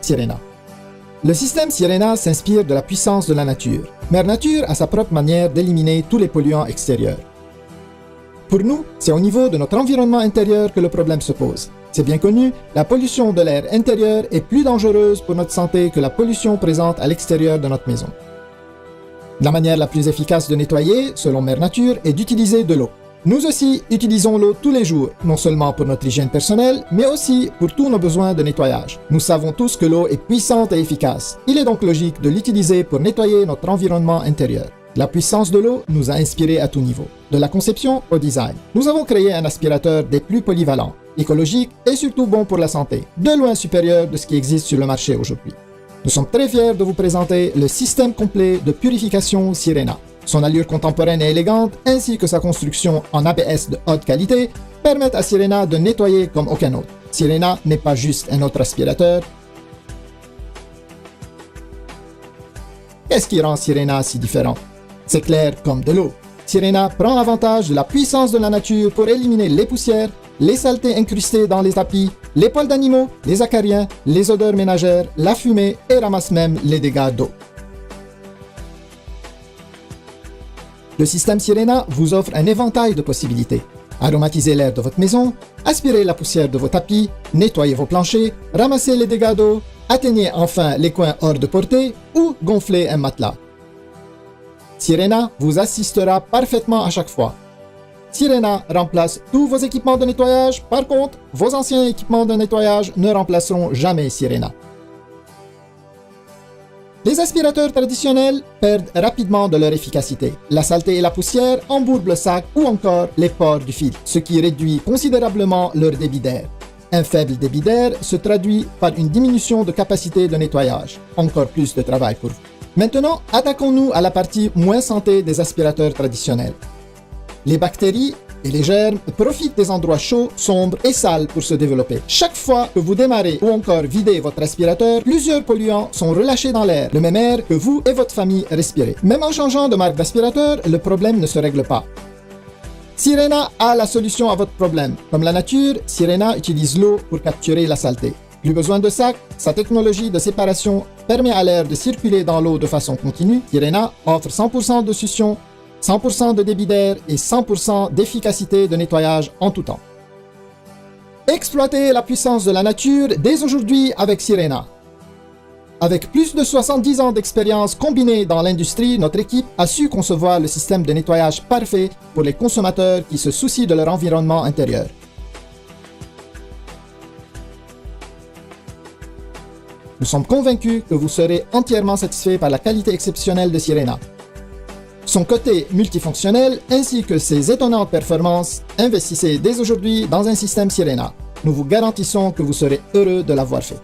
Sirena. Le système Sirena s'inspire de la puissance de la nature. Mère Nature a sa propre manière d'éliminer tous les polluants extérieurs. Pour nous, c'est au niveau de notre environnement intérieur que le problème se pose. C'est bien connu, la pollution de l'air intérieur est plus dangereuse pour notre santé que la pollution présente à l'extérieur de notre maison. La manière la plus efficace de nettoyer, selon Mère Nature, est d'utiliser de l'eau. Nous aussi utilisons l'eau tous les jours, non seulement pour notre hygiène personnelle, mais aussi pour tous nos besoins de nettoyage. Nous savons tous que l'eau est puissante et efficace. Il est donc logique de l'utiliser pour nettoyer notre environnement intérieur. La puissance de l'eau nous a inspirés à tout niveau, de la conception au design. Nous avons créé un aspirateur des plus polyvalents, écologique et surtout bon pour la santé, de loin supérieur de ce qui existe sur le marché aujourd'hui. Nous sommes très fiers de vous présenter le système complet de purification Sirena. Son allure contemporaine et élégante, ainsi que sa construction en ABS de haute qualité, permettent à Sirena de nettoyer comme aucun autre. Sirena n'est pas juste un autre aspirateur. Qu'est-ce qui rend Sirena si différent? C'est clair comme de l'eau. Sirena prend avantage de la puissance de la nature pour éliminer les poussières, les saletés incrustées dans les tapis, les poils d'animaux, les acariens, les odeurs ménagères, la fumée et ramasse même les dégâts d'eau. Le système Sirena vous offre un éventail de possibilités. Aromatisez l'air de votre maison, aspirez la poussière de vos tapis, nettoyez vos planchers, ramassez les dégâts d'eau, atteignez enfin les coins hors de portée ou gonflez un matelas. Sirena vous assistera parfaitement à chaque fois. Sirena remplace tous vos équipements de nettoyage, par contre, vos anciens équipements de nettoyage ne remplaceront jamais Sirena. Les aspirateurs traditionnels perdent rapidement de leur efficacité. La saleté et la poussière embourbent le sac ou encore les pores du fil, ce qui réduit considérablement leur débit d'air. Un faible débit d'air se traduit par une diminution de capacité de nettoyage. Encore plus de travail pour vous. Maintenant, attaquons-nous à la partie moins santé des aspirateurs traditionnels. Les bactéries et les germes profitent des endroits chauds, sombres et sales pour se développer. Chaque fois que vous démarrez ou encore videz votre aspirateur, plusieurs polluants sont relâchés dans l'air, le même air que vous et votre famille respirez. Même en changeant de marque d'aspirateur, le problème ne se règle pas. Sirena a la solution à votre problème. Comme la nature, Sirena utilise l'eau pour capturer la saleté. Plus besoin de sac, sa technologie de séparation permet à l'air de circuler dans l'eau de façon continue. Sirena offre 100% de succion, 100% de débit d'air et 100% d'efficacité de nettoyage en tout temps. Exploitez la puissance de la nature dès aujourd'hui avec Sirena. Avec plus de 70 ans d'expérience combinée dans l'industrie, notre équipe a su concevoir le système de nettoyage parfait pour les consommateurs qui se soucient de leur environnement intérieur. Nous sommes convaincus que vous serez entièrement satisfait par la qualité exceptionnelle de Sirena. Son côté multifonctionnel ainsi que ses étonnantes performances, investissez dès aujourd'hui dans un système Sirena. Nous vous garantissons que vous serez heureux de l'avoir fait.